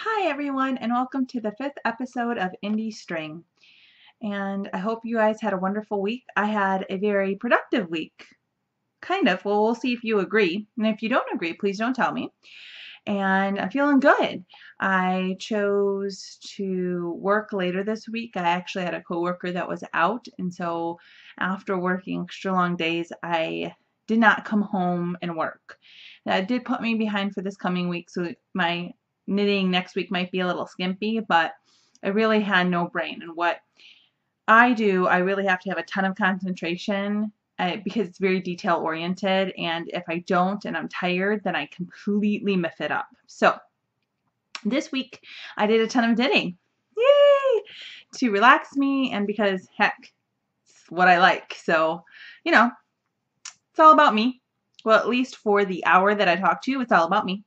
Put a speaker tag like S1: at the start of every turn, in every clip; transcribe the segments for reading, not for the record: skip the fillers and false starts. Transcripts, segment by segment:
S1: Hi everyone, and welcome to the 5th episode of Indie String. And I hope you guys had a wonderful week. I had a very productive week. Kind of. Well, we'll see if you agree. And if you don't agree, please don't tell me. And I'm feeling good. I chose to work later this week. I actually had a coworker that was out, and so after working extra long days, I did not come home and work. That did put me behind for this coming week, so my knitting next week might be a little skimpy, but I really had no brain. And what I do, I really have to have a ton of concentration because it's very detail oriented, and if I don't and I'm tired, then I completely muff it up. So this week I did a ton of knitting. Yay! To relax me, and because heck, it's what I like. So, it's all about me. Well, at least for the hour that I talk to you, it's all about me.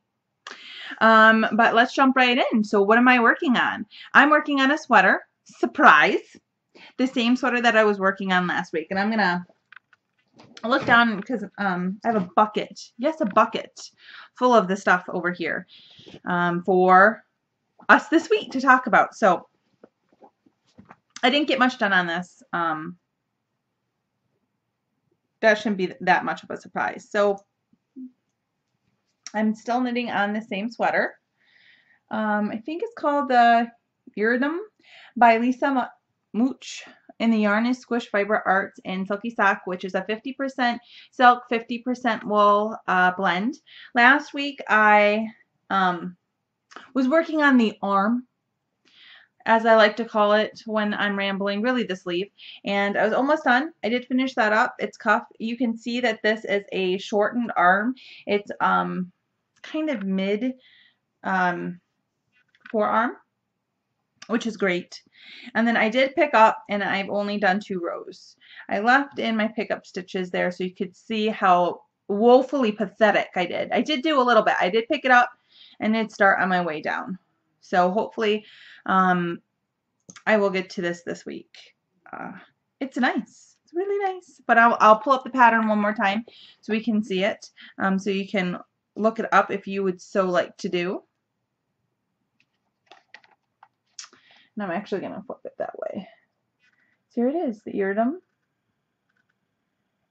S1: But let's jump right in. So what am I working on? I'm working on a sweater. Surprise! The same sweater that I was working on last week. And I'm going to look down because I have a bucket. Yes, a bucket full of the stuff over here for us this week to talk about. So I didn't get much done on this. That shouldn't be that much of a surprise. So I'm still knitting on the same sweater. I think it's called the Iridum by Lisa Mooch, and the yarn is Squish Fiber Arts and Silky Sock, which is a 50% silk, 50% wool blend. Last week I was working on the arm, as I like to call it when I'm rambling, really the sleeve, and I was almost done. I did finish that up. It's cuff. You can see that this is a shortened arm. It's kind of mid forearm, which is great. And then I did pick up, and I've only done 2 rows. I left in my pickup stitches there so you could see how woefully pathetic I did. I did do a little bit. I did pick it up and did start on my way down. So hopefully I will get to this week. It's nice. It's really nice. But I'll pull up the pattern one more time so we can see it. So you can look it up if you would so like to do. And I'm actually going to flip it that way. So here it is, the Iridum.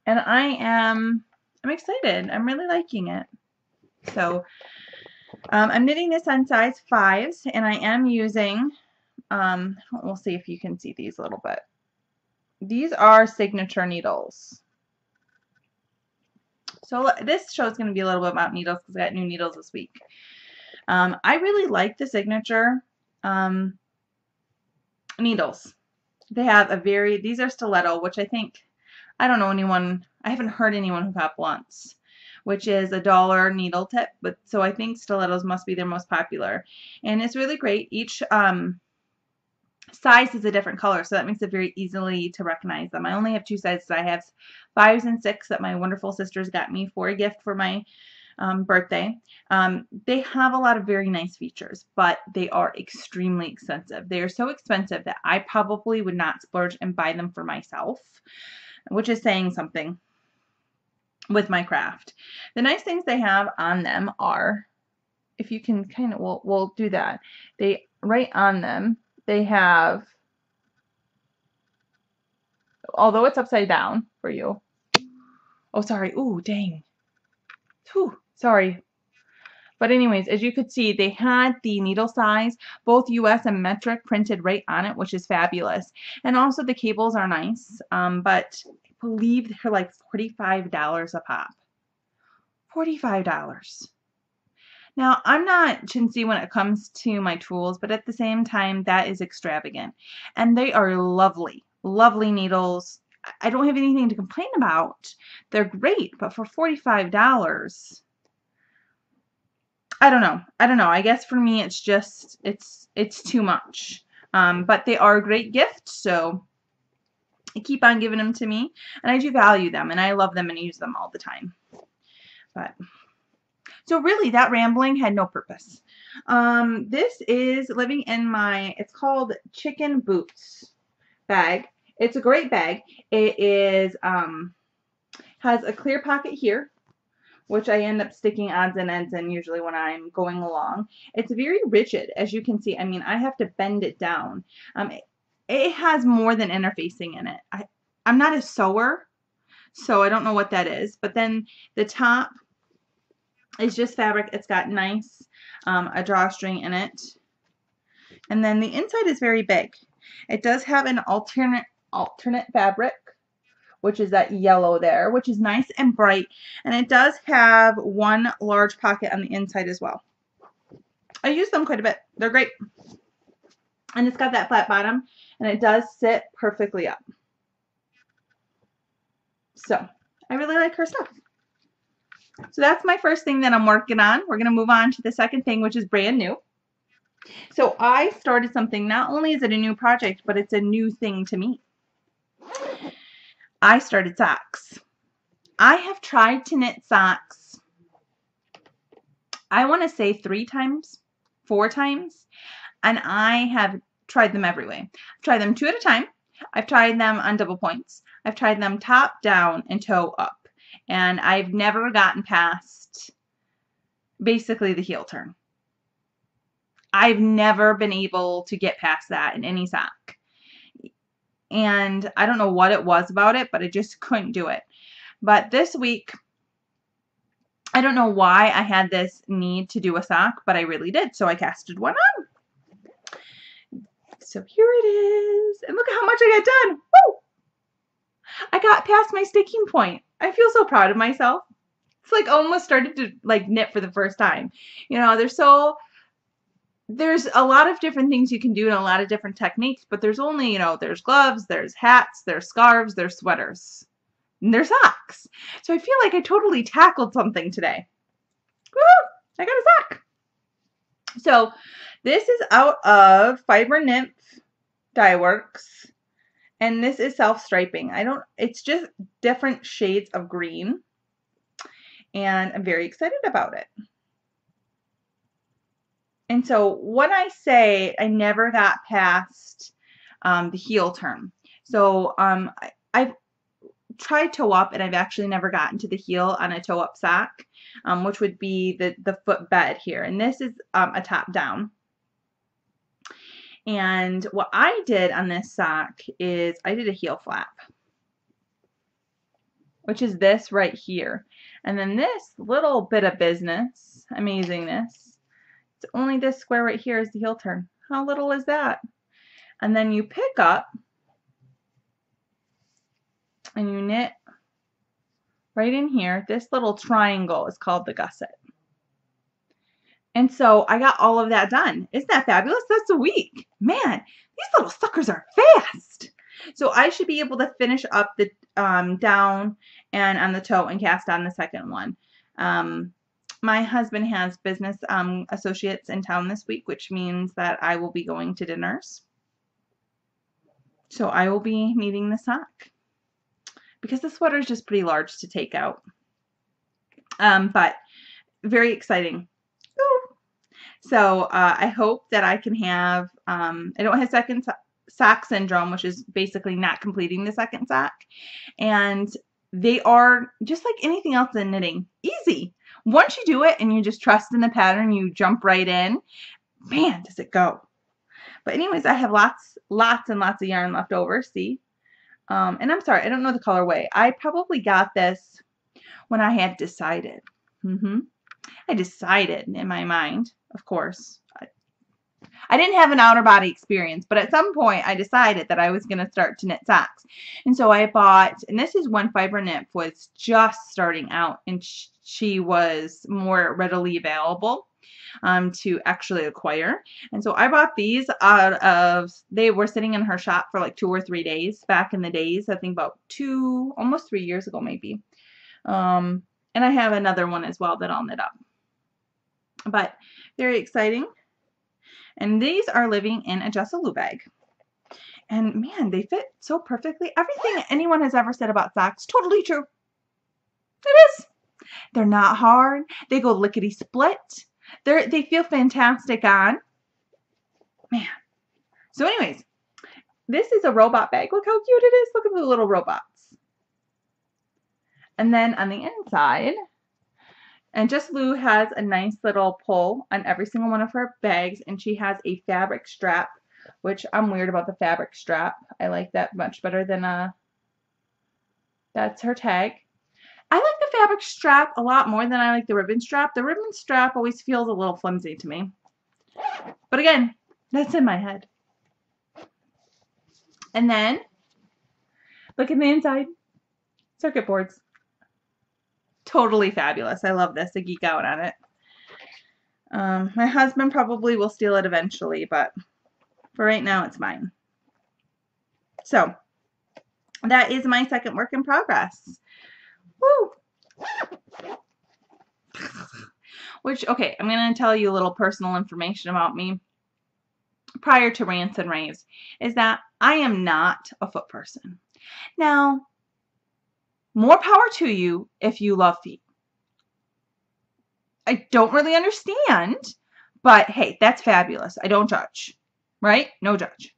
S1: And I'm excited. I'm really liking it. So I'm knitting this on size 5s, and I am using, we'll see if you can see these a little bit. These are Signature needles. So this show is going to be a little bit about needles because I got new needles this week. I really like the Signature needles. They have these are stiletto, which I don't know anyone, I haven't heard anyone who got blunts, which is a $1 needle tip, but so I think stilettos must be their most popular. And it's really great. Each size is a different color, so that makes it very easily to recognize them. I only have 2 sizes. I have 5s and 6 that my wonderful sisters got me for a gift for my birthday. They have a lot of very nice features, but they are extremely expensive. They are so expensive that I probably would not splurge and buy them for myself, which is saying something with my craft. The nice things they have on them are, if you can kind of, we'll do that. Right on them, they have, although it's upside down for you. Oh, sorry. Ooh, dang. Whew, sorry. But anyways, as you could see, they had the needle size, both US and metric, printed right on it, which is fabulous. And also the cables are nice, but I believe they're like $45 a pop. $45. Now, I'm not chintzy when it comes to my tools, but at the same time, that is extravagant. And they are lovely, lovely needles. I don't have anything to complain about. They're great, but for $45, I don't know. I guess for me, it's just, it's too much. But they are a great gift, so I keep on giving them to me, and I do value them, and I love them and use them all the time. But so really, that rambling had no purpose. This is living in my, it's called Chicken Boots bag. It's a great bag. It is, has a clear pocket here, which I end up sticking odds and ends in usually when I'm going along. It's very rigid, as you can see. I mean, I have to bend it down. It has more than interfacing in it. I'm not a sewer, so I don't know what that is. But then the top is just fabric. It's got nice a drawstring in it. And then the inside is very big. It does have an alternate fabric, which is that yellow there, which is nice and bright. And it does have one large pocket on the inside as well. I use them quite a bit. They're great. And it's got that flat bottom, and it does sit perfectly up. So I really like her stuff. So that's my first thing that I'm working on. We're going to move on to the second thing, which is brand new. So I started something. Not only is it a new project, but it's a new thing to me. I started socks. I have tried to knit socks, I want to say 3 times, 4 times, and I have tried them every way. I've tried them 2 at a time. I've tried them on double points. I've tried them top down and toe up, and I've never gotten past basically the heel turn. I've never been able to get past that in any sock. And I don't know what it was about it, but I just couldn't do it. But this week, I don't know why I had this need to do a sock, but I really did. So I casted one on. So here it is. And look at how much I got done. Woo! I got past my sticking point. I feel so proud of myself. It's like almost started to like knit for the first time. You know, there's a lot of different things you can do and a lot of different techniques, but there's only, you know, there's gloves, there's hats, there's scarves, there's sweaters, and there's socks. So I feel like I totally tackled something today. Woo! I got a sock. So this is out of Fiber Nymph Dye Works, and this is self-striping. It's just different shades of green, and I'm very excited about it. And so when I say I never got past the heel turn, so I've tried toe up, and I've actually never gotten to the heel on a toe up sock, which would be the foot bed here. And this is a top down. And what I did on this sock is I did a heel flap, which is this right here. And then this little bit of business, amazingness, it's only this square right here is the heel turn. How little is that? And then you pick up and you knit right in here. This little triangle is called the gusset. And so I got all of that done. Isn't that fabulous? That's a week. Man, these little suckers are fast. So I should be able to finish up the down and on the toe and cast on the second one. My husband has business associates in town this week, which means that I will be going to dinners. So I will be needing the sock because the sweater is just pretty large to take out. But very exciting. Ooh. So I hope that I can have, I don't have second sock syndrome, which is basically not completing the second sock. And they are just like anything else in knitting, easy. Once you do it and you just trust in the pattern, you jump right in, man, does it go. But anyways, I have lots and lots of yarn left over, see? And I'm sorry, I don't know the colorway. I probably got this when I had decided. I decided in my mind, of course. I didn't have an outer body experience, but at some point I decided that I was going to start to knit socks. And so I bought, and this is when Fiber Nymph was just starting out, and she was more readily available to actually acquire. And so I bought these out of, they were sitting in her shop for like 2 or 3 days back in the days, I think about almost 3 years ago maybe. And I have another one as well that I'll knit up. But very exciting. And these are living in a Jessalou bag. And man, they fit so perfectly. Everything anyone has ever said about socks, totally true. It is. They're not hard. They go lickety split. They feel fantastic on. Man. So anyways, this is a robot bag. Look how cute it is. Look at the little robots. And then on the inside, And Just Lou has a nice little pull on every single one of her bags, and she has a fabric strap, which I'm weird about the fabric strap. I like that much better than that's her tag. I like the fabric strap a lot more than I like the ribbon strap. The ribbon strap always feels a little flimsy to me. But again, that's in my head. And then, look at the inside. Circuit boards. Totally fabulous. I love this. I geek out on it. My husband probably will steal it eventually, but for right now, it's mine. So, that is my second work in progress. Woo! Which, okay, I'm going to tell you a little personal information about me prior to rants and raves, is that I am not a foot person. Now, more power to you if you love feet. I don't really understand, but hey, that's fabulous. I don't judge, right? No judge.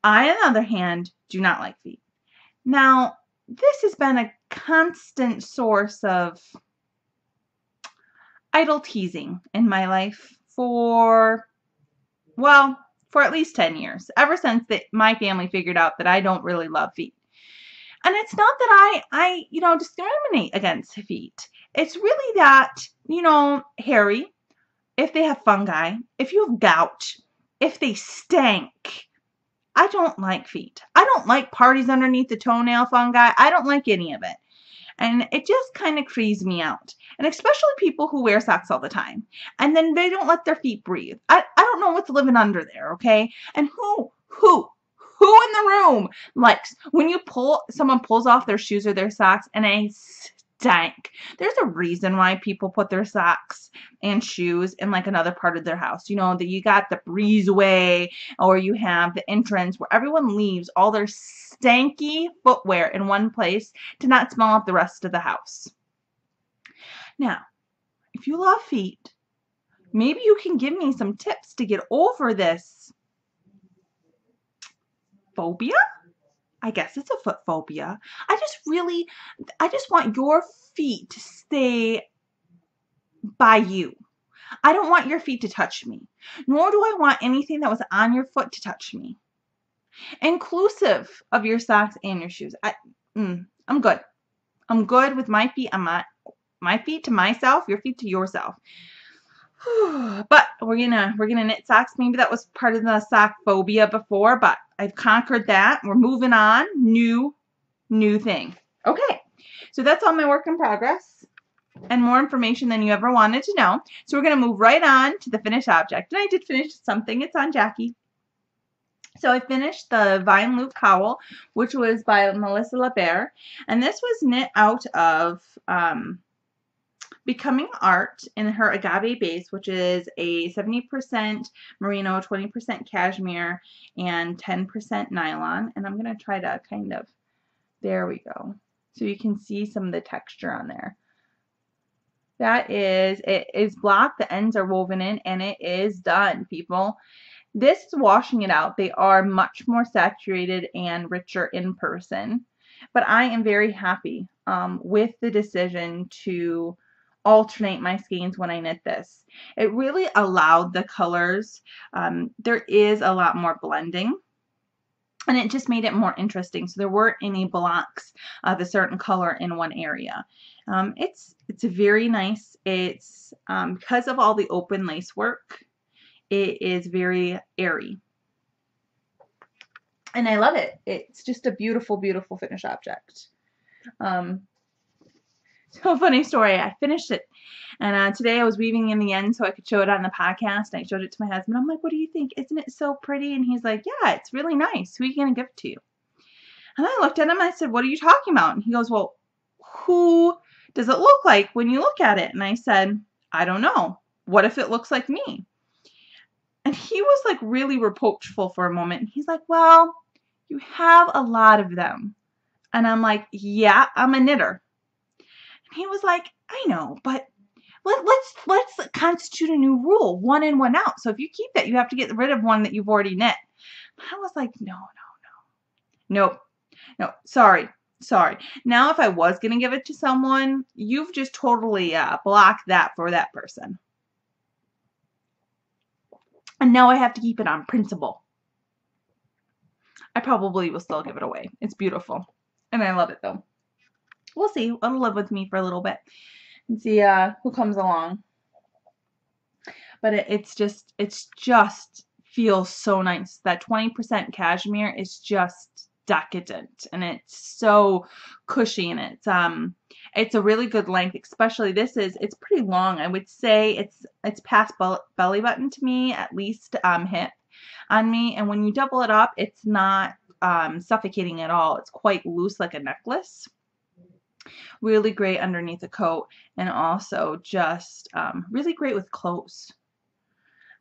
S1: I, on the other hand, do not like feet. Now, this has been a constant source of idle teasing in my life for at least 10 years, ever since my family figured out that I don't really love feet. And it's not that I discriminate against feet. It's really that, hairy, if they have fungi, if you have gout, if they stink. I don't like feet. I don't like parties underneath the toenail fungi. I don't like any of it. And it just kind of creeps me out. And especially people who wear socks all the time. And then they don't let their feet breathe. I don't know what's living under there, okay? And who in the room likes when someone pulls off their shoes or their socks and they stink? There's a reason why people put their socks and shoes in like another part of their house. You know, that you got the breezeway, or you have the entrance where everyone leaves all their stanky footwear in one place to not smell up the rest of the house. Now, if you love feet, maybe you can give me some tips to get over this phobia? I guess it's a foot phobia. I just want your feet to stay by you. I don't want your feet to touch me, nor do I want anything that was on your foot to touch me, inclusive of your socks and your shoes. I'm good. I'm good with my feet. My feet to myself, your feet to yourself. But we're gonna knit socks. Maybe that was part of the sock phobia before, but I've conquered that. We're moving on. New thing. Okay, so that's all my work in progress and more information than you ever wanted to know. So we're gonna move right on to the finished object. And I did finish something. It's on Jackie. So I finished the Vine Loop Cowl, which was by Melissa LeBaire, and this was knit out of Becoming Art in her agave base, which is a 70% merino, 20% cashmere, and 10% nylon. And I'm going to try to there we go. So you can see some of the texture on there. It is blocked, the ends are woven in, and it is done, people. This is washing it out. They are much more saturated and richer in person. But I am very happy with the decision to alternate my skeins when I knit this. It really allowed the colors. There is a lot more blending, and it just made it more interesting. So there weren't any blocks of a certain color in one area. It's very nice. It's because of all the open lace work, it is very airy. And I love it. It's just a beautiful, beautiful finished object. So funny story. I finished it, and today I was weaving in the end so I could show it on the podcast. And I showed it to my husband. I'm like, "What do you think? Isn't it so pretty?" And he's like, "Yeah, it's really nice. Who are you gonna give it to?" And I looked at him and I said, "What are you talking about?" And he goes, "Well, who does it look like when you look at it?" And I said, "I don't know. What if it looks like me?" And he was like really reproachful for a moment. And he's like, "Well, you have a lot of them." And I'm like, "Yeah, I'm a knitter." And he was like, "I know, but let's constitute a new rule, one in, one out. So if you keep that, you have to get rid of one that you've already knit." And I was like, "No, sorry. Sorry. Now if I was going to give it to someone, you've just totally blocked that for that person. And now I have to keep it on principle. I probably will still give it away. It's beautiful. And I love it though. We'll see. It'll live with me for a little bit and see who comes along. But it's just feels so nice. That 20% cashmere is just decadent, and it's so cushy, and it's a really good length. Especially it's pretty long. I would say it's past belly button to me, at least hip on me. And when you double it up, it's not suffocating at all. It's quite loose, like a necklace. Really great underneath a coat, and also just really great with clothes.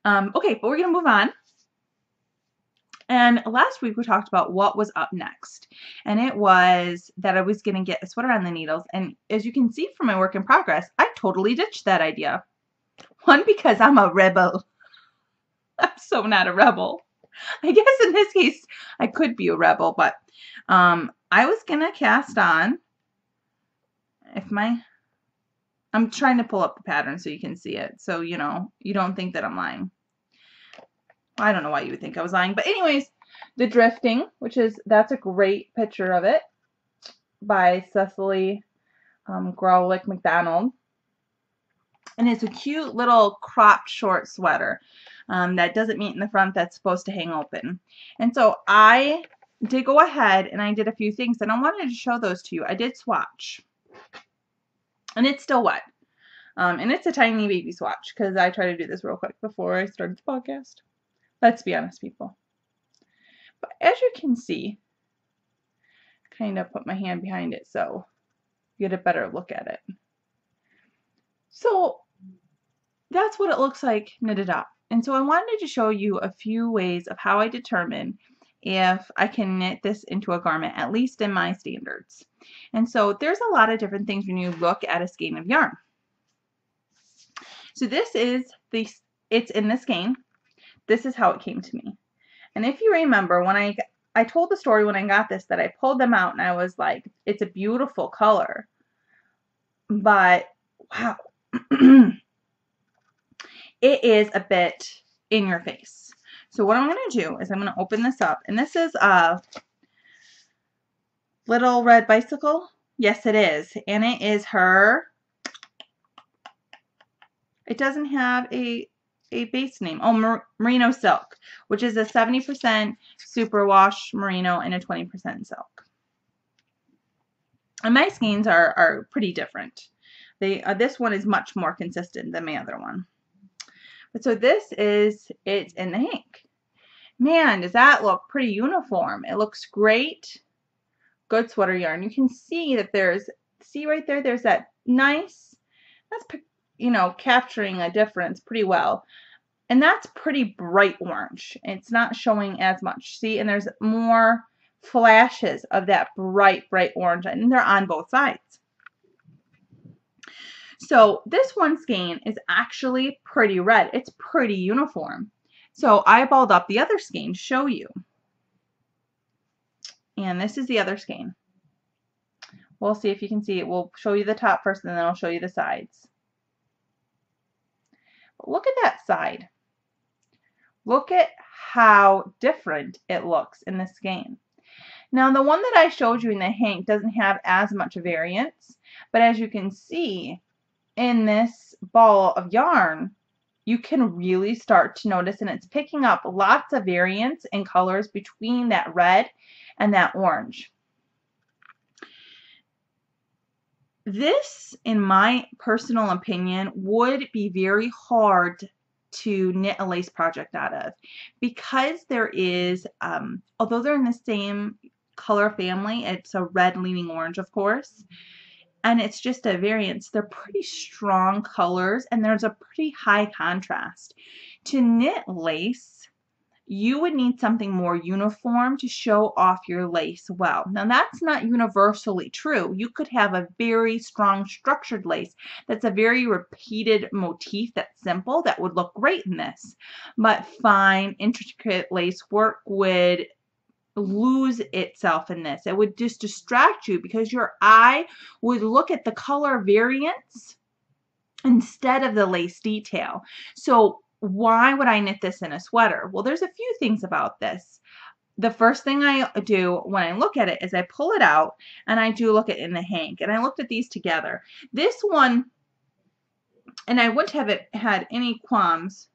S1: Okay, but we're going to move on. And last week we talked about what was up next. And it was that I was going to get a sweater on the needles. And as you can see from my work in progress, I totally ditched that idea. One, because I'm a rebel. I'm so not a rebel. I guess in this case, I could be a rebel, but I was going to cast on, I'm trying to pull up the pattern so you can see it. So, you know, you don't think that I'm lying. I don't know why you would think I was lying. But anyways, The Drifting, that's a great picture of it by Cecily Graulich McDonald. And it's a cute little cropped short sweater that doesn't meet in the front, that's supposed to hang open. And so I did go ahead and I did a few things, and I wanted to show those to you. I did swatch. And it's still wet. And it's a tiny baby swatch, because I try to do this real quick before I started the podcast. Let's be honest, people. But as you can see, kind of put my hand behind it so you get a better look at it. So that's what it looks like knitted up. And so I wanted to show you a few ways of how I determine if I can knit this into a garment, at least in my standards. And so there's a lot of different things when you look at a skein of yarn. So this is it's in the skein. This is how it came to me. And if you remember, when I told the story when I got this, that I pulled them out and I was like, it's a beautiful color, but wow, it is a bit in your face. So what I'm going to do is I'm going to open this up, and this is a Little Red Bicycle. Yes, it is. And it is her, it doesn't have a base name. Oh, Merino Silk, which is a 70% superwash merino and a 20% silk. And my skeins are pretty different. This one is much more consistent than my other one. But so it's in the hank. Man, does that look pretty uniform. It looks great. Good sweater yarn. You can see that see right there, there's that nice, that's, you know, capturing a difference pretty well. And that's pretty bright orange. It's not showing as much. See, and there's more flashes of that bright orange, and they're on both sides. So this one skein is actually pretty red. It's pretty uniform. So I balled up the other skein to show you. And this is the other skein. We'll see if you can see it. We'll show you the top first, and then I'll show you the sides. But look at that side. Look at how different it looks in the skein. Now, the one that I showed you in the hank doesn't have as much variance, but as you can see in this ball of yarn, you can really start to notice, and it's picking up lots of variance in colors between that red and that orange. This, in my personal opinion, would be very hard to knit a lace project out of, because there is, although they're in the same color family, it's a red leaning orange, of course, and it's just a variance. They're pretty strong colors, and there's a pretty high contrast. To knit lace, you would need something more uniform to show off your lace well. Now, that's not universally true. You could have a very strong structured lace that's a very repeated motif that's simple, that would look great in this. But fine, intricate lace work would lose itself in this. It would just distract you because your eye would look at the color variance instead of the lace detail. So why would I knit this in a sweater? Well, there's a few things about this. The first thing I do when I look at it is I pull it out and I do look at it in the hank. And I looked at these together. This one, and I wouldn't have had any qualms.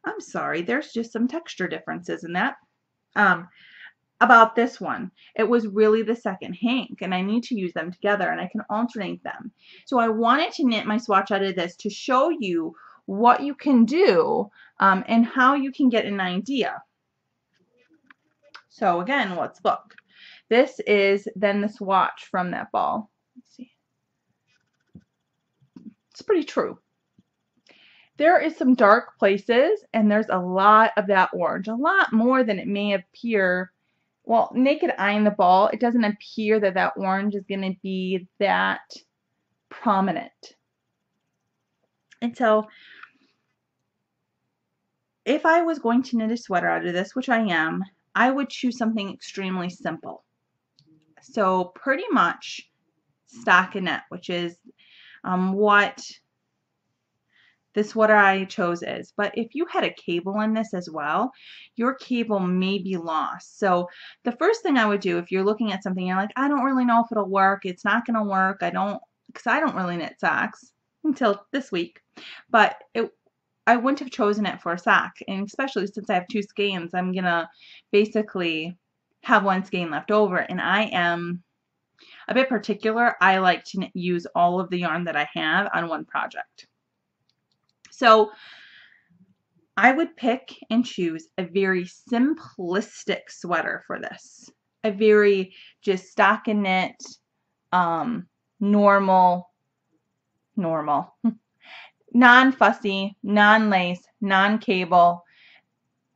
S1: I'm sorry, there's just some texture differences in that. About this one, it was really the second hank, and I need to use them together, and I can alternate them. So I wanted to knit my swatch out of this to show you what you can do and how you can get an idea. So again, let's look. This is then the swatch from that ball. Let's see. It's pretty true. There is some dark places, and there's a lot of that orange, a lot more than it may appear. Well, naked eye in the ball, it doesn't appear that that orange is going to be that prominent. And so if I was going to knit a sweater out of this, which I am, I would choose something extremely simple. So pretty much stockinette, which is what the sweater I chose is. But if you had a cable in this as well, your cable may be lost. So the first thing I would do if you're looking at something, you're like, I don't really know if it'll work. It's not going to work. Because I don't really knit socks until this week. But I wouldn't have chosen it for a sock. And especially since I have 2 skeins, I'm going to basically have 1 skein left over. And I am a bit particular. I like to use all of the yarn that I have on one project. So I would pick and choose a very simplistic sweater for this. A very just stockinette, normal, non-fussy, non-lace, non-cable,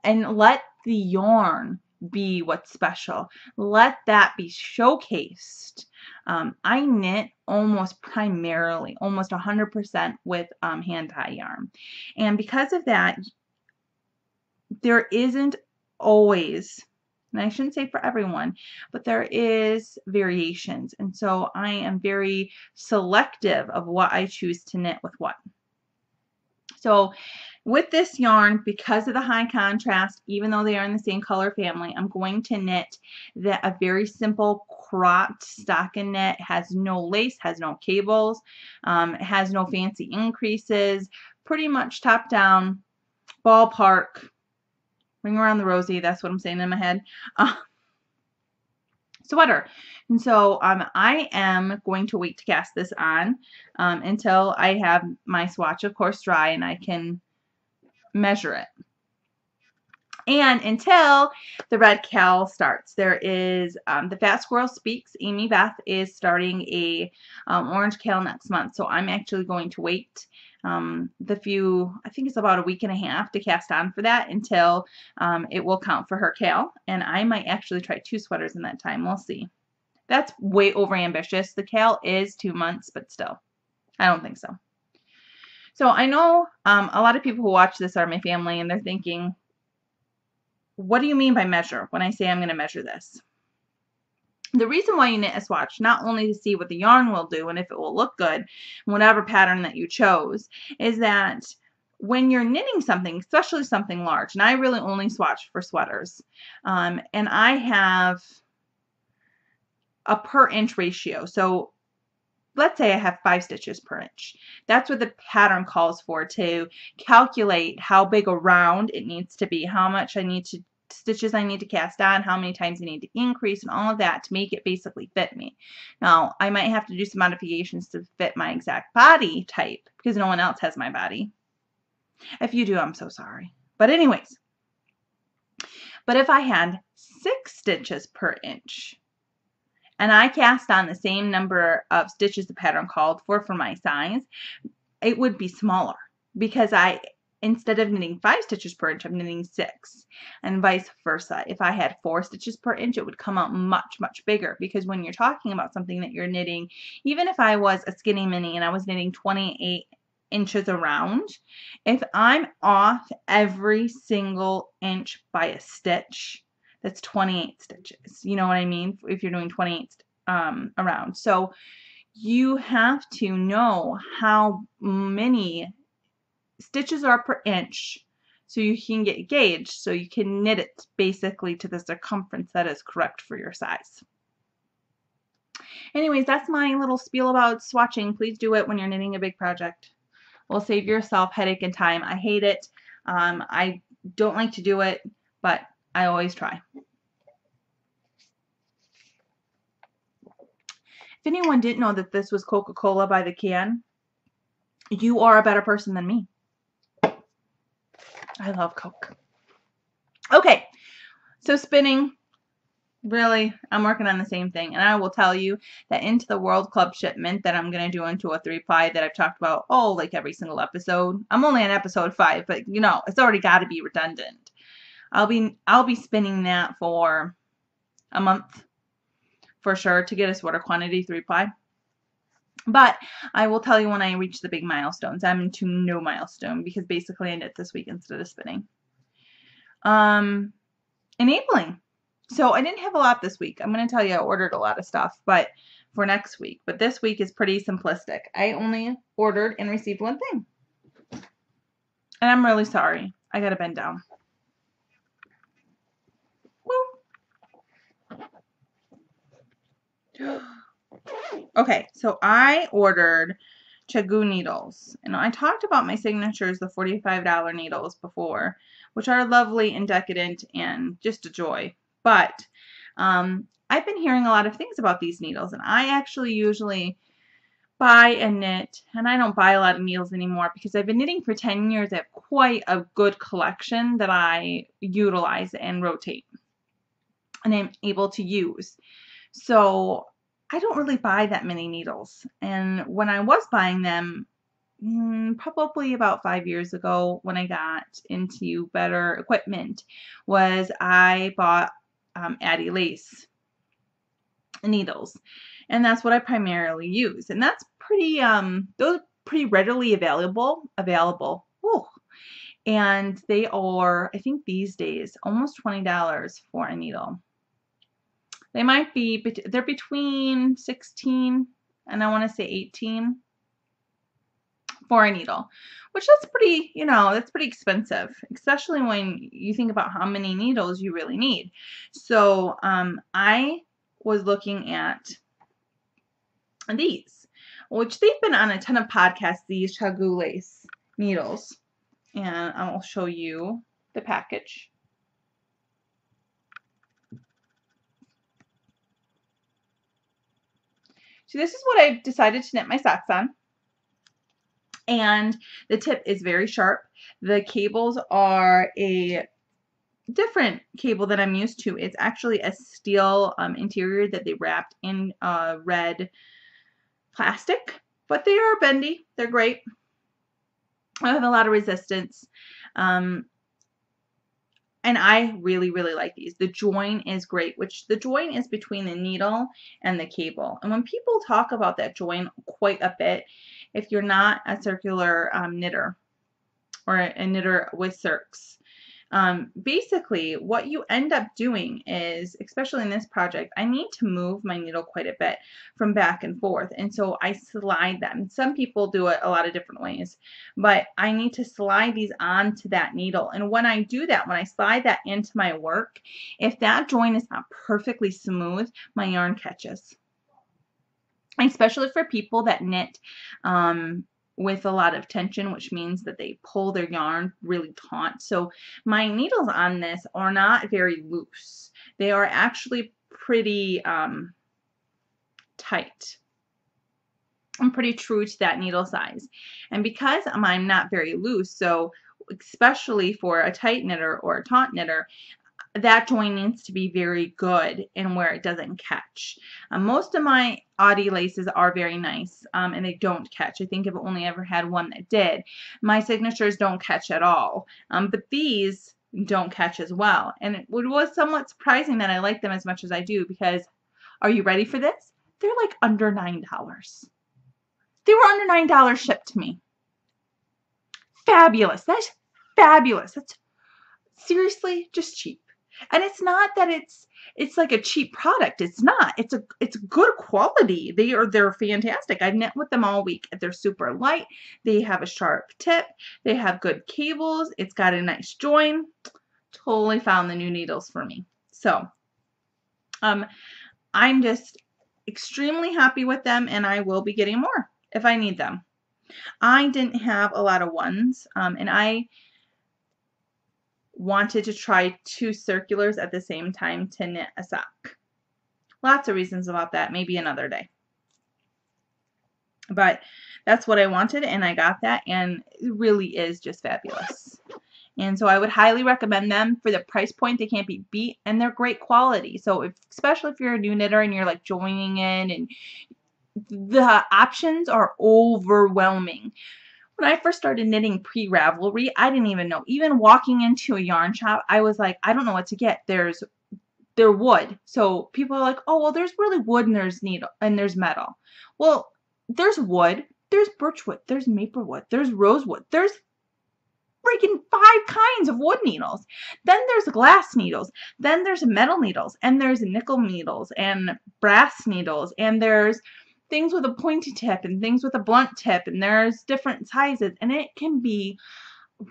S1: and let the yarn be what's special. Let that be showcased. I knit almost primarily, almost 100% with hand tie yarn. And because of that, there isn't always, and I shouldn't say for everyone, but there is variations. And so I am very selective of what I choose to knit with what. So with this yarn, because of the high contrast, even though they are in the same color family, I'm going to knit a very simple cropped stockinette. It has no lace, has no cables, it has no fancy increases, pretty much top down, ballpark, ring around the rosy, that's what I'm saying in my head, sweater. And so I am going to wait to cast this on until I have my swatch, of course, dry and I can measure it. And until the red cal starts, there is the Fat Squirrel Speaks. Amy Beth is starting a orange cal next month, so I'm actually going to wait I think it's about a week and a half to cast on for that until it will count for her cal, and I might actually try 2 sweaters in that time. We'll see. That's way over ambitious. The cal is 2 months, but still, I don't think so. So I know a lot of people who watch this are my family, and they're thinking, what do you mean by measure when I say I'm going to measure this? The reason why you knit a swatch, not only to see what the yarn will do and if it will look good, whatever pattern that you chose, is that when you're knitting something, especially something large, and I really only swatch for sweaters, and I have a per inch ratio. So let's say I have 5 stitches per inch. That's what the pattern calls for, to calculate how big a round it needs to be, how much stitches I need to cast on, how many times I need to increase, and all of that to make it basically fit me. Now, I might have to do some modifications to fit my exact body type because no one else has my body. If you do, I'm so sorry. But anyways, but if I had 6 stitches per inch, and I cast on the same number of stitches the pattern called for my size, it would be smaller because instead of knitting 5 stitches per inch, I'm knitting 6, and vice versa. If I had 4 stitches per inch, it would come out much, much bigger, because when you're talking about something that you're knitting, even if I was a skinny mini and I was knitting 28 inches around, if I'm off every single inch by a stitch, That's 28 stitches. You know what I mean? If you're doing 28 around. So you have to know how many stitches are per inch so you can get gauged so you can knit it basically to the circumference that is correct for your size. Anyways, that's my little spiel about swatching. Please do it when you're knitting a big project. Will save yourself headache and time. I hate it. I don't like to do it, but I always try. If anyone didn't know that this was Coca-Cola by the can, you are a better person than me. I love Coke. Okay, so spinning. Really, I'm working on the same thing, and I will tell you that Into the World Club shipment that I'm going to do into a 3-ply that I've talked about, like every single episode. I'm only on episode 5, but you know, it's already got to be redundant. I'll be spinning that for a month for sure to get a sweater quantity 3-ply. But I will tell you when I reach the big milestones. I'm into no milestone because basically I knit this week instead of spinning. Enabling. So I didn't have a lot this week. I'm going to tell you I ordered a lot of stuff but for next week. But this week is pretty simplistic. I only ordered and received one thing. And I'm really sorry. I got to bend down. Woo. Okay, so I ordered ChiaoGoo needles. And I talked about my signatures, the $45 needles before, which are lovely and decadent and just a joy. But I've been hearing a lot of things about these needles, and I actually usually buy and knit, and I don't buy a lot of needles anymore because I've been knitting for 10 years. I have quite a good collection that I utilize and rotate and I'm able to use. So I don't really buy that many needles, and when I was buying them, probably about 5 years ago when I got into better equipment, was I bought Addi Lace needles, and that's what I primarily use, and that's pretty those are pretty readily available. Whew. And they are, I think these days, almost $20 for a needle. They might be, they're between 16 and I want to say 18 for a needle, which that's pretty, you know, that's pretty expensive, especially when you think about how many needles you really need. So I was looking at these, which they've been on a ton of podcasts, these ChiaoGoo lace needles, and I'll show you the package. So this is what I decided to knit my socks on. And the tip is very sharp. The cables are a different cable that I'm used to. It's actually a steel interior that they wrapped in red plastic. But they are bendy. They're great. I have a lot of resistance. And I really, really like these. The join is great, which the join is between the needle and the cable. And when people talk about that join quite a bit, if you're not a circular knitter or a knitter with circs, basically what you end up doing is, especially in this project, I need to move my needle quite a bit from back and forth, and so I slide them. Some people do it a lot of different ways, but I need to slide these onto that needle, and when I do that, when I slide that into my work, if that joint is not perfectly smooth, my yarn catches. Especially for people that knit with a lot of tension, which means that they pull their yarn really taut. So my needles on this are not very loose. They are actually pretty tight. I'm pretty true to that needle size. And because I'm not very loose, so especially for a tight knitter or a taut knitter, that joint needs to be very good and where it doesn't catch. Most of my Addi laces are very nice and they don't catch. I think I've only ever had one that did. My signatures don't catch at all, but these don't catch as well. And it was somewhat surprising that I like them as much as I do because, are you ready for this? They're like under $9. They were under $9 shipped to me. Fabulous. That's fabulous. That's seriously just cheap. And it's not that it's like a cheap product. It's not. It's good quality. They're fantastic. I've knit with them all week. They're super light. They have a sharp tip. They have good cables. It's got a nice join. Totally found the new needles for me. So I'm just extremely happy with them, and I will be getting more if I need them. I didn't have a lot of ones, and I wanted to try 2 circulars at the same time to knit a sock. Lots of reasons about that, maybe another day. But that's what I wanted, and I got that, and it really is just fabulous. And so I would highly recommend them. For the price point, they can't be beat, and they're great quality. So especially if you're a new knitter and you're like joining in, and the options are overwhelming. When I first started knitting pre-Ravelry, I didn't even know. Even walking into a yarn shop, I was like, I don't know what to get. They're wood. So people are like, oh, well, there's really wood and there's needle and there's metal. Well, there's wood, there's birchwood, there's maplewood, there's rosewood, there's freaking 5 kinds of wood needles. Then there's glass needles. Then there's metal needles, and there's nickel needles and brass needles, and there's things with a pointy tip and things with a blunt tip, and there's different sizes, and it can be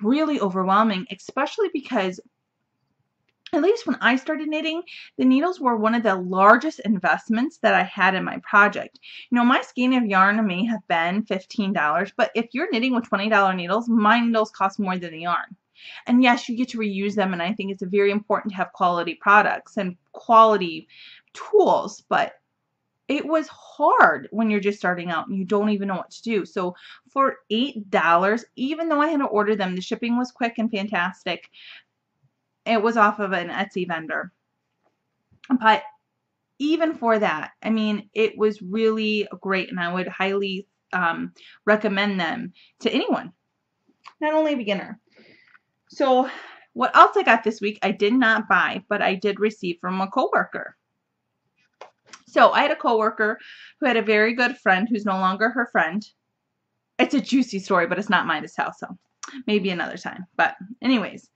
S1: really overwhelming, especially because at least when I started knitting, the needles were one of the largest investments that I had in my project. You know, my skein of yarn may have been $15, but if you're knitting with $20 needles, my needles cost more than the yarn. And yes, you get to reuse them, and I think it's very important to have quality products and quality tools, but it was hard when you're just starting out and you don't even know what to do. So for $8, even though I had to order them, the shipping was quick and fantastic. It was off of an Etsy vendor. But even for that, I mean, it was really great, and I would highly recommend them to anyone, not only a beginner. So what else I got this week, I did not buy, but I did receive from a coworker. So I had a coworker who had a very good friend who's no longer her friend. It's a juicy story, but it's not mine to tell, so maybe another time. But anyways,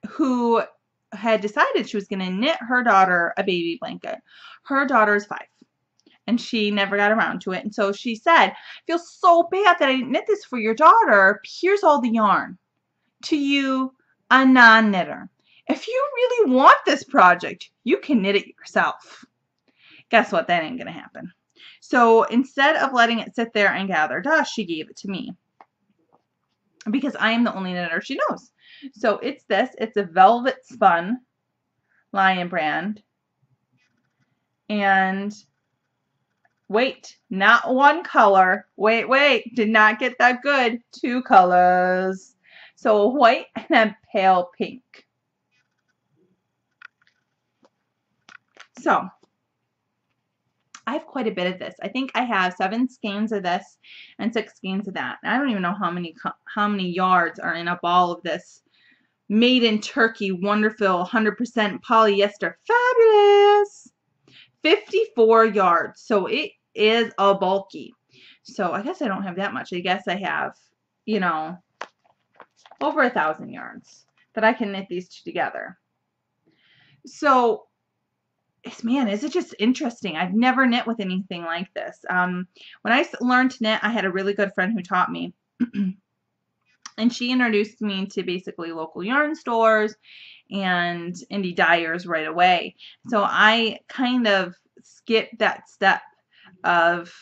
S1: who had decided she was going to knit her daughter a baby blanket. Her daughter's 5, and she never got around to it. And so she said, I feel so bad that I didn't knit this for your daughter. Here's all the yarn. To you, a non-knitter. If you really want this project, you can knit it yourself. Guess what? That ain't going to happen. So instead of letting it sit there and gather dust, she gave it to me, because I am the only knitter she knows. So it's this. It's a Velvet Spun Lion brand. And wait, not one color. Wait, did not get that good. 2 colors. So a white and a pale pink. So I have quite a bit of this. I think I have 7 skeins of this and 6 skeins of that. I don't even know how many yards are in a ball of this made in Turkey, wonderful 100% polyester, fabulous. 54 yards. So it is a bulky. So I guess I don't have that much. I guess I have, you know, over 1,000 yards that I can knit these 2 together. So man, is it just interesting. I've never knit with anything like this. When I learned to knit, I had a really good friend who taught me. And she introduced me to basically local yarn stores and indie dyers right away. So I kind of skipped that step of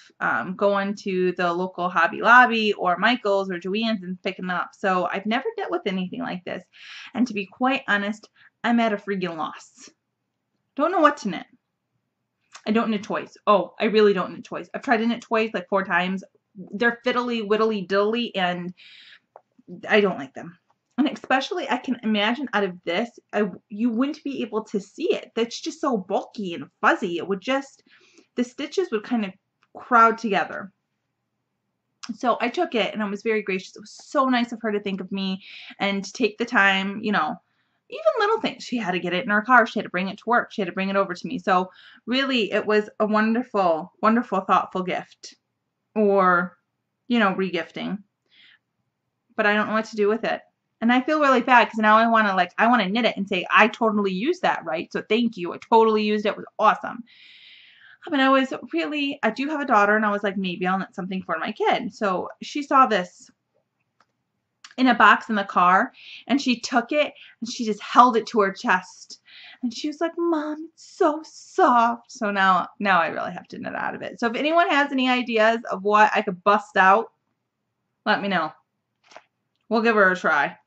S1: going to the local Hobby Lobby or Michael's or Joann's and picking them up. So I've never knit with anything like this. And to be quite honest, I'm at a freaking loss. Don't know what to knit. I don't knit toys. Oh, I really don't knit toys. I've tried to knit toys like 4 times. They're fiddly, whittly, diddly, and I don't like them. And especially, I can imagine out of this, you wouldn't be able to see it. That's just so bulky and fuzzy. It would just, the stitches would kind of crowd together. So I took it, and I was very gracious. It was so nice of her to think of me and to take the time, you know, even little things. She had to get it in her car. She had to bring it to work. She had to bring it over to me. So really, it was a wonderful, wonderful, thoughtful gift, or, you know, regifting. But I don't know what to do with it. And I feel really bad because now I want to knit it and say, I totally used that, right? So thank you. I totally used it. It was awesome. I mean, I do have a daughter, and I was like, maybe I'll knit something for my kid. So she saw this in a box in the car, and she took it and she just held it to her chest. And she was like, Mom, it's so soft. So now I really have to knit out of it. So if anyone has any ideas of what I could bust out, let me know. We'll give her a try.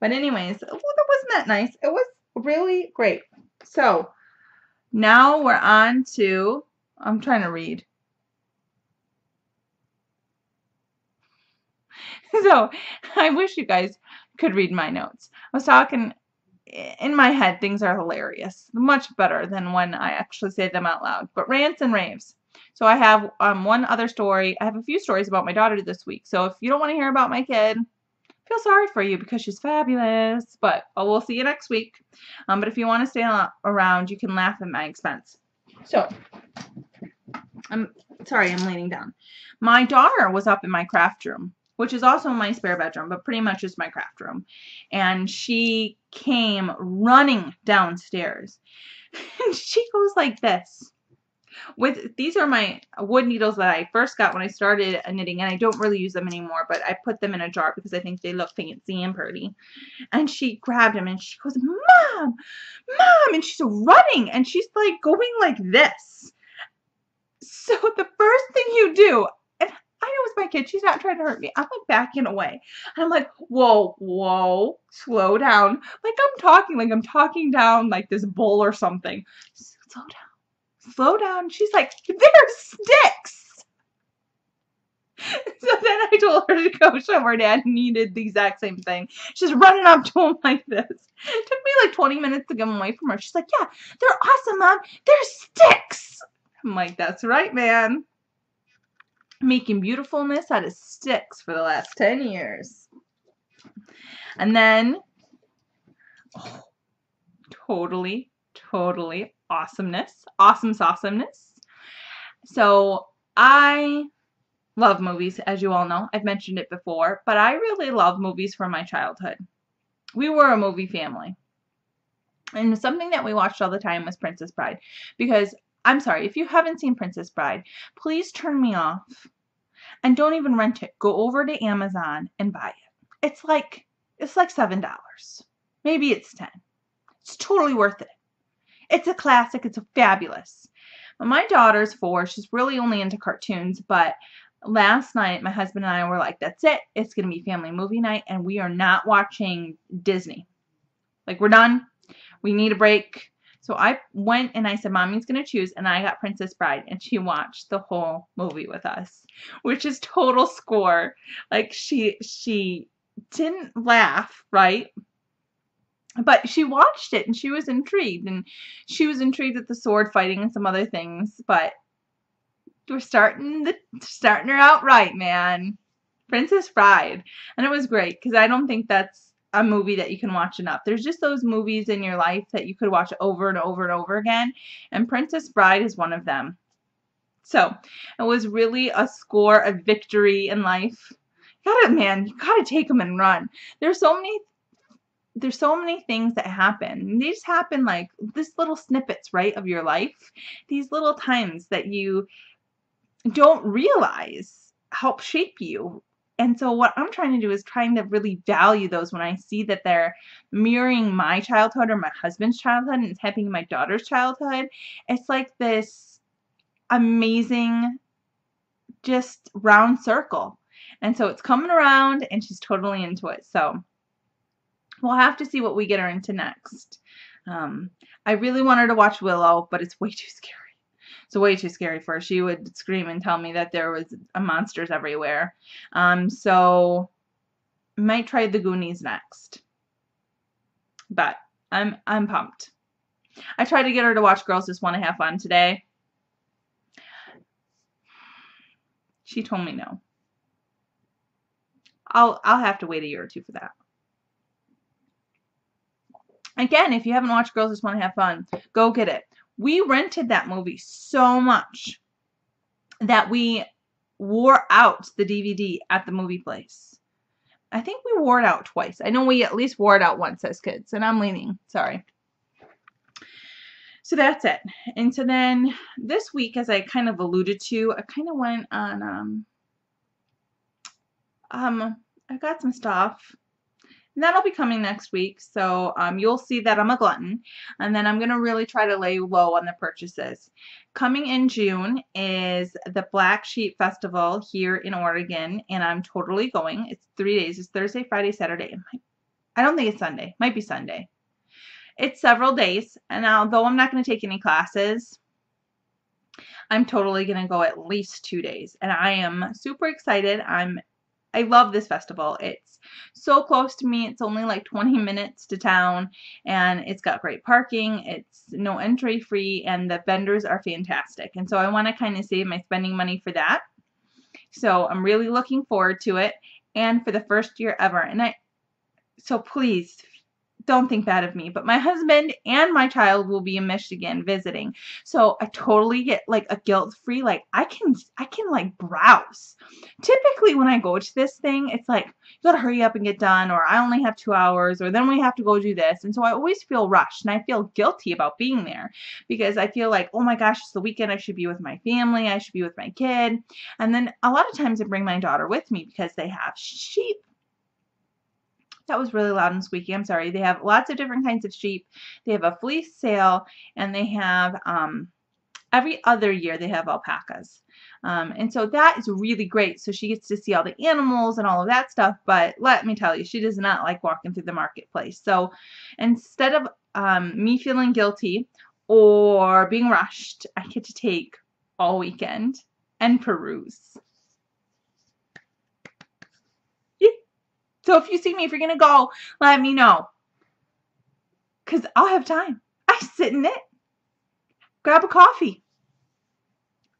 S1: But anyways, wasn't that nice? It was really great. So now we're on to, I'm trying to read. So I wish you guys could read my notes. I was talking in my head, things are hilarious. Much better than when I actually say them out loud. But rants and raves. So I have one other story. I have a few stories about my daughter this week. So if you don't want to hear about my kid, I feel sorry for you because she's fabulous. But we'll see you next week. But if you want to stay around, you can laugh at my expense. So, I'm sorry, I'm laying down. My daughter was up in my craft room, which is also my spare bedroom, but pretty much is my craft room. And she came running downstairs. And she goes like this. These are my wood needles that I first got when I started knitting, and I don't really use them anymore, but I put them in a jar because I think they look fancy and pretty. And she grabbed them and she goes, Mom, Mom, and she's running and she's like going like this. So the first thing you do, and I know it's my kid, she's not trying to hurt me. I'm like backing away. And I'm like, whoa, slow down. Like I'm talking down like this bull or something. Slow down. She's like, they're sticks. So then I told her to go show her dad needed the exact same thing. She's running up to him like this. It took me like 20 minutes to get them away from her. She's like, yeah, they're awesome, Mom. They're sticks. I'm like, that's right, man. Making beautifulness out of sticks for the last 10 years. And then, totally awesomeness. Awesomeness. So I love movies, as you all know. I've mentioned it before, but I really love movies from my childhood. We were a movie family. And something that we watched all the time was Princess Bride. Because, I'm sorry, if you haven't seen Princess Bride, please turn me off and don't even rent it. Go over to Amazon and buy it. It's like $7. Maybe it's 10. It's totally worth it. It's a classic. It's fabulous. But my daughter's 4. She's really only into cartoons, but last night my husband and I were like, that's it. It's going to be family movie night, and we are not watching Disney. Like, we're done. We need a break. So I went and I said, Mommy's going to choose, and I got Princess Bride, and she watched the whole movie with us, which is total score. Like, she didn't laugh, right? But she watched it, and she was intrigued, and she was intrigued at the sword fighting and some other things, but we're starting her out right, man. Princess Bride. And it was great, because I don't think that's a movie that you can watch enough. There's just those movies in your life that you could watch over and over and over again, and Princess Bride is one of them. So, it was really a score of victory in life. You gotta take them and run. There's so many things that happen. They just happen like this little snippets, right, of your life. These little times that you don't realize help shape you. And so what I'm trying to do is trying to really value those when I see that they're mirroring my childhood or my husband's childhood and it's happening in my daughter's childhood. It's like this amazing just round circle. And so it's coming around and she's totally into it. So we'll have to see what we get her into next. I really want her to watch Willow, but it's way too scary. It's way too scary for her. She would scream and tell me that there was monsters everywhere. So might try the Goonies next. But I'm pumped. I tried to get her to watch Girls Just Want to Have Fun today. She told me no. I'll have to wait a year or two for that. Again, if you haven't watched Girls Just Want to Have Fun, go get it. We rented that movie so much that we wore out the DVD at the movie place. I think we wore it out twice. I know we at least wore it out once as kids, and I'm leaning. Sorry. So that's it. And so then this week, as I kind of alluded to, I kind of went on, I got some stuff. And that'll be coming next week. So you'll see that I'm a glutton. And then I'm going to really try to lay low on the purchases. Coming in June is the Black Sheep Festival here in Oregon. And I'm totally going. It's 3 days. It's Thursday, Friday, Saturday. I don't think it's Sunday. Might be Sunday. It's several days. And although I'm not going to take any classes, I'm totally going to go at least 2 days. And I am super excited. I love this festival. It's so close to me. It's only like 20 minutes to town, and it's got great parking. It's no entry fee, and the vendors are fantastic. And so I want to kind of save my spending money for that. So I'm really looking forward to it, and for the first year ever. And so please don't think bad of me, but my husband and my child will be in Michigan visiting. So I totally get like a guilt-free, like I can like browse. Typically when I go to this thing, it's like, you gotta hurry up and get done, or I only have 2 hours, or then we have to go do this. And so I always feel rushed, and I feel guilty about being there because I feel like, oh my gosh, it's the weekend. I should be with my family. I should be with my kid. And then a lot of times I bring my daughter with me because they have sheep. That was really loud and squeaky. I'm sorry. They have lots of different kinds of sheep. They have a fleece sale, and they have every other year they have alpacas. And so that is really great. So she gets to see all the animals and all of that stuff. But let me tell you, she does not like walking through the marketplace. So instead of me feeling guilty or being rushed, I get to take all weekend and peruse. So if you see me, if you're going to go, let me know. Because I'll have time. I sit in it. Grab a coffee.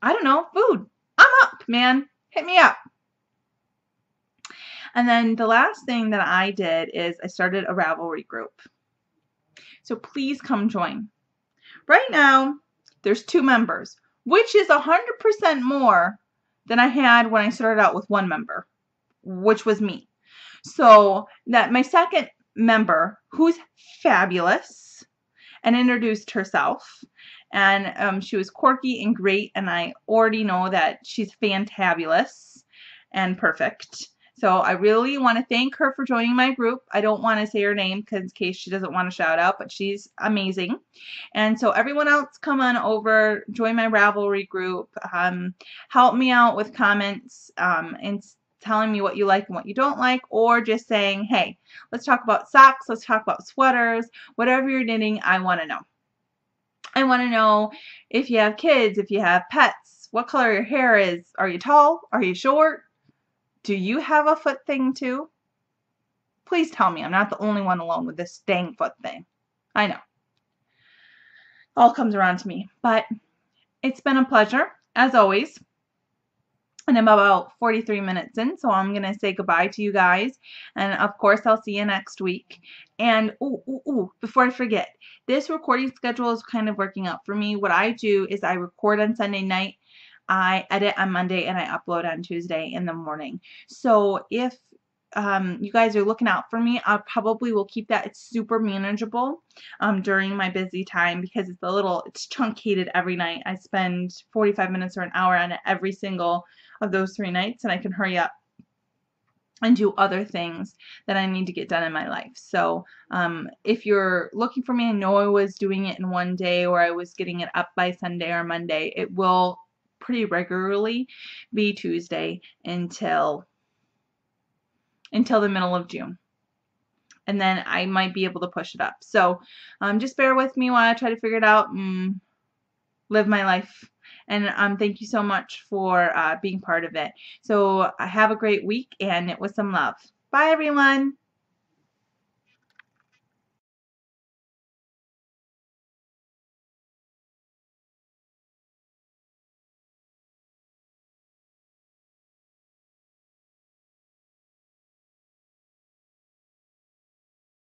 S1: I don't know, food. I'm up, man. Hit me up. And then the last thing that I did is I started a Ravelry group. So please come join. Right now, there's 2 members, which is 100% more than I had when I started out with 1 member, which was me. So that my second member, who's fabulous, and introduced herself, and she was quirky and great, and I already know that she's fantabulous and perfect. So I really want to thank her for joining my group. I don't want to say her name because in case she doesn't want to shout out, but she's amazing. And so everyone else, come on over, join my Ravelry group, help me out with comments and telling me what you like and what you don't like, or just saying, hey, let's talk about socks, let's talk about sweaters, whatever you're knitting. I want to know. I want to know if you have kids, if you have pets, what color your hair is. Are you tall? Are you short? Do you have a foot thing too? Please tell me I'm not the only one alone with this dang foot thing. I know. All comes around to me. But it's been a pleasure, as always. And I'm about 43 minutes in, so I'm going to say goodbye to you guys. And, of course, I'll see you next week. And, before I forget, this recording schedule is kind of working out for me. What I do is I record on Sunday night, I edit on Monday, and I upload on Tuesday in the morning. So if you guys are looking out for me, I probably will keep that. It's super manageable during my busy time because it's truncated every night. I spend 45 minutes or an hour on it every single of those 3 nights, and I can hurry up and do other things that I need to get done in my life. So if you're looking for me, I know I was doing it in one day, or I was getting it up by Sunday or Monday. It will pretty regularly be Tuesday until the middle of June. And then I might be able to push it up. So just bear with me while I try to figure it out and live my life. And thank you so much for being part of it. So have a great week, and it was some love. Bye, everyone.